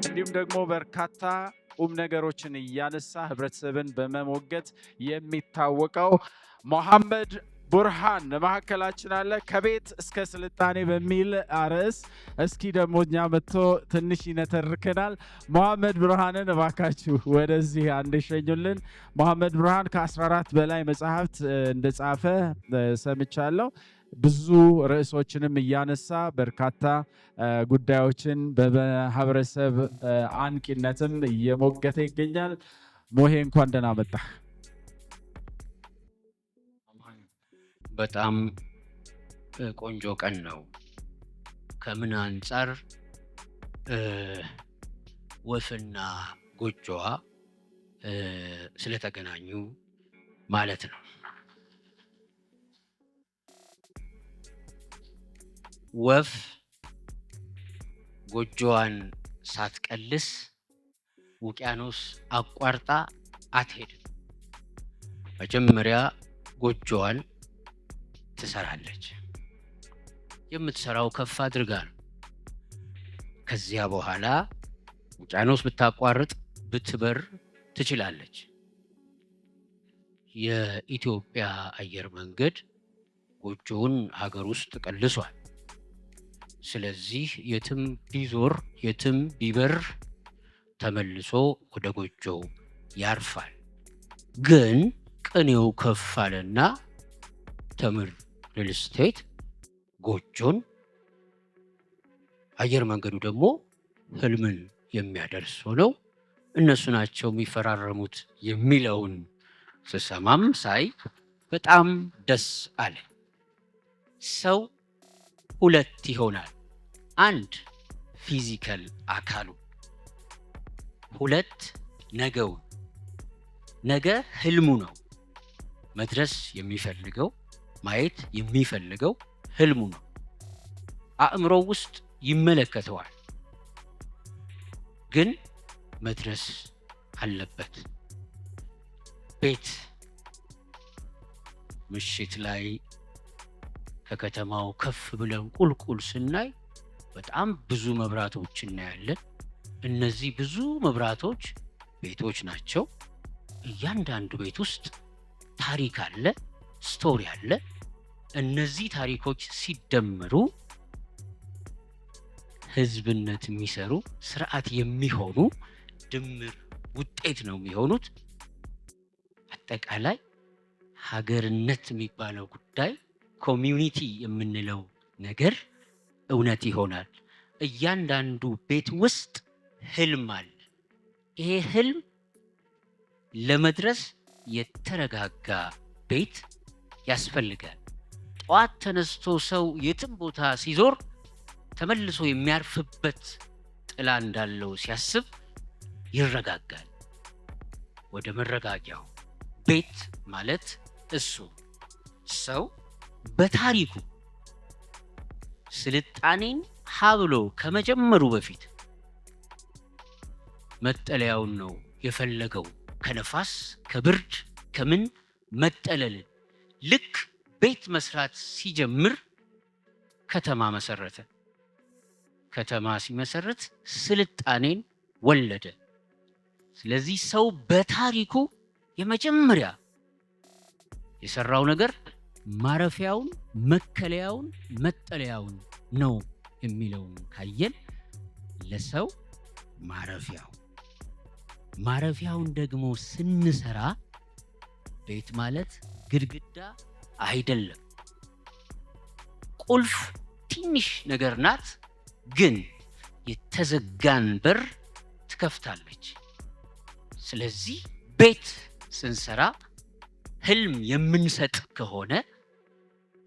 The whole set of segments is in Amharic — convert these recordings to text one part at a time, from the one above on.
እንዲሁም ደግሞ በርካታ ቁም ነገሮችን እያነሳ ህብረተሰብን በመሞገት የሚታወቀው መሐመድ ቡርሃን ማዕከላችን አለ። ከቤት እስከ ስልጣኔ በሚል አርዕስ እስኪ ደግሞ እኛ መጥቶ ትንሽ ይነተርከናል። መሐመድ ቡርሃንን እባካችሁ ወደዚህ አንድ ሸኙልን። መሐመድ ቡርሃን ከ14 በላይ መጽሐፍት እንደጻፈ ሰምቻለሁ። ብዙ ርዕሶችንም እያነሳ በርካታ ጉዳዮችን በማህበረሰብ አንቂነትም እየሞገተ ይገኛል። ሞሄ እንኳን ደህና መጣህ። በጣም ቆንጆ ቀን ነው። ከምን አንጻር? ወፍና ጎጆዋ ስለተገናኙ ማለት ነው። ወፍ ጎጆዋን ሳትቀልስ ውቅያኖስ አቋርጣ አትሄድም። መጀመሪያ ጎጆዋን ትሰራለች። የምትሰራው ከፍ አድርጋ ነው። ከዚያ በኋላ ውቅያኖስ ብታቋርጥ ብትበር ትችላለች። የኢትዮጵያ አየር መንገድ ጎጆውን ሀገር ውስጥ ቀልሷል። ስለዚህ የትም ቢዞር የትም ቢበር ተመልሶ ወደ ጎጆው ያርፋል። ግን ቅኔው ከፍ አለና ተምር ሪል ስቴት ጎጆን፣ አየር መንገዱ ደግሞ ህልምን የሚያደርስ ሆነው እነሱ ናቸው የሚፈራረሙት የሚለውን ስሰማም ሳይ በጣም ደስ አለ። ሰው ሁለት ይሆናል። አንድ ፊዚካል አካሉ፣ ሁለት ነገው። ነገ ህልሙ ነው። መድረስ የሚፈልገው ማየት የሚፈልገው ህልሙ ነው። አእምሮ ውስጥ ይመለከተዋል፣ ግን መድረስ አለበት። ቤት ምሽት ላይ ከከተማው ከፍ ብለን ቁልቁል ስናይ በጣም ብዙ መብራቶች እናያለን። እነዚህ ብዙ መብራቶች ቤቶች ናቸው። እያንዳንዱ ቤት ውስጥ ታሪክ አለ፣ ስቶሪ አለ። እነዚህ ታሪኮች ሲደመሩ ህዝብነት የሚሰሩ ስርዓት የሚሆኑ ድምር ውጤት ነው የሚሆኑት። አጠቃላይ ሀገርነት የሚባለው ጉዳይ፣ ኮሚዩኒቲ የምንለው ነገር እውነት ይሆናል። እያንዳንዱ ቤት ውስጥ ህልም አለ። ይሄ ህልም ለመድረስ የተረጋጋ ቤት ያስፈልጋል። ጠዋት ተነስቶ ሰው የትም ቦታ ሲዞር ተመልሶ የሚያርፍበት ጥላ እንዳለው ሲያስብ ይረጋጋል። ወደ መረጋጊያው ቤት ማለት እሱ። ሰው በታሪኩ ስልጣኔን ሀብሎ ከመጀመሩ በፊት መጠለያውን ነው የፈለገው። ከነፋስ ከብርድ ከምን መጠለልን። ልክ ቤት መስራት ሲጀምር ከተማ መሰረተ። ከተማ ሲመሰረት ስልጣኔን ወለደ። ስለዚህ ሰው በታሪኩ የመጀመሪያ የሰራው ነገር ማረፊያውን፣ መከለያውን፣ መጠለያውን ነው የሚለውን ካየን ለሰው ማረፊያውን ደግሞ ስንሰራ ቤት ማለት ግድግዳ አይደለም። ቁልፍ ትንሽ ነገር ናት፣ ግን የተዘጋን በር ትከፍታለች። ስለዚህ ቤት ስንሰራ ህልም የምንሰጥ ከሆነ፣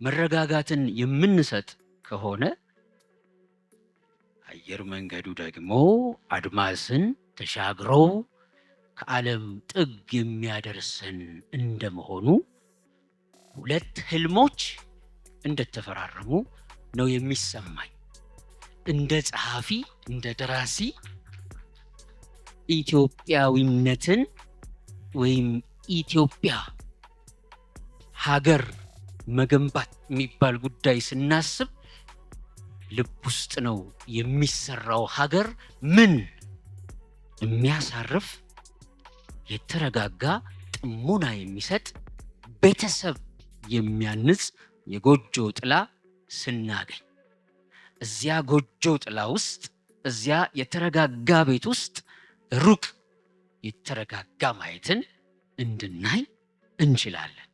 መረጋጋትን የምንሰጥ ከሆነ፣ አየር መንገዱ ደግሞ አድማስን ተሻግሮ ከዓለም ጥግ የሚያደርሰን እንደመሆኑ ሁለት ህልሞች እንደተፈራረሙ ነው የሚሰማኝ። እንደ ጸሐፊ፣ እንደ ደራሲ ኢትዮጵያዊነትን ወይም ኢትዮጵያ ሀገር መገንባት የሚባል ጉዳይ ስናስብ ልብ ውስጥ ነው የሚሰራው። ሀገር ምን የሚያሳርፍ የተረጋጋ ጥሞና የሚሰጥ ቤተሰብ የሚያንጽ የጎጆ ጥላ ስናገኝ እዚያ ጎጆ ጥላ ውስጥ እዚያ የተረጋጋ ቤት ውስጥ ሩቅ የተረጋጋ ማየትን እንድናይ እንችላለን።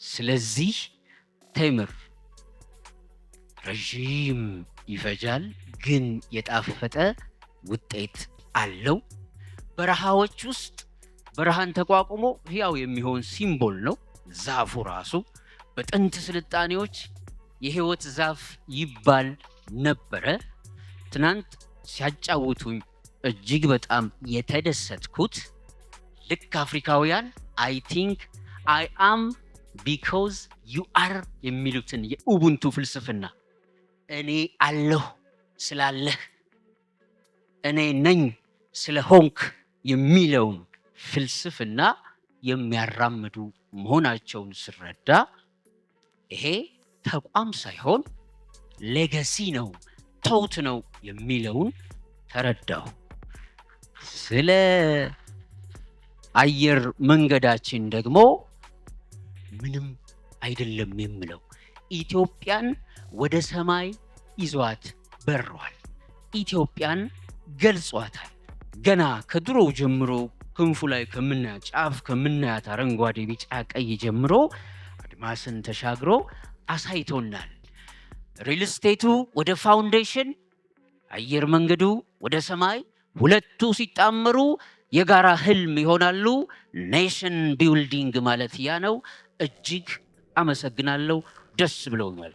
ስለዚህ ቴምር ረዥም ይፈጃል፣ ግን የጣፈጠ ውጤት አለው። በረሃዎች ውስጥ በረሃን ተቋቁሞ ሕያው የሚሆን ሲምቦል ነው ዛፉ ራሱ። በጥንት ስልጣኔዎች የሕይወት ዛፍ ይባል ነበረ። ትናንት ሲያጫውቱኝ እጅግ በጣም የተደሰትኩት ልክ አፍሪካውያን አይ ቲንክ አይ አም ቢኮዝ ዩ አር የሚሉትን የኡቡንቱ ፍልስፍና እኔ አለሁ ስላለህ፣ እኔ ነኝ ስለሆንክ የሚለውን ፍልስፍና የሚያራምዱ መሆናቸውን ስረዳ ይሄ ተቋም ሳይሆን ሌጋሲ ነው፣ ተውት ነው የሚለውን ተረዳሁ። ስለ አየር መንገዳችን ደግሞ ምንም አይደለም የምለው። ኢትዮጵያን ወደ ሰማይ ይዟት በሯል። ኢትዮጵያን ገልጿታል። ገና ከድሮው ጀምሮ ክንፉ ላይ ከምናያት ጫፍ ከምናያት አረንጓዴ፣ ቢጫ፣ ቀይ ጀምሮ አድማስን ተሻግሮ አሳይቶናል። ሪል ስቴቱ ወደ ፋውንዴሽን፣ አየር መንገዱ ወደ ሰማይ፣ ሁለቱ ሲጣመሩ የጋራ ህልም ይሆናሉ። ኔሽን ቢልዲንግ ማለት ያ ነው። እጅግ አመሰግናለሁ። ደስ ብሎኛል።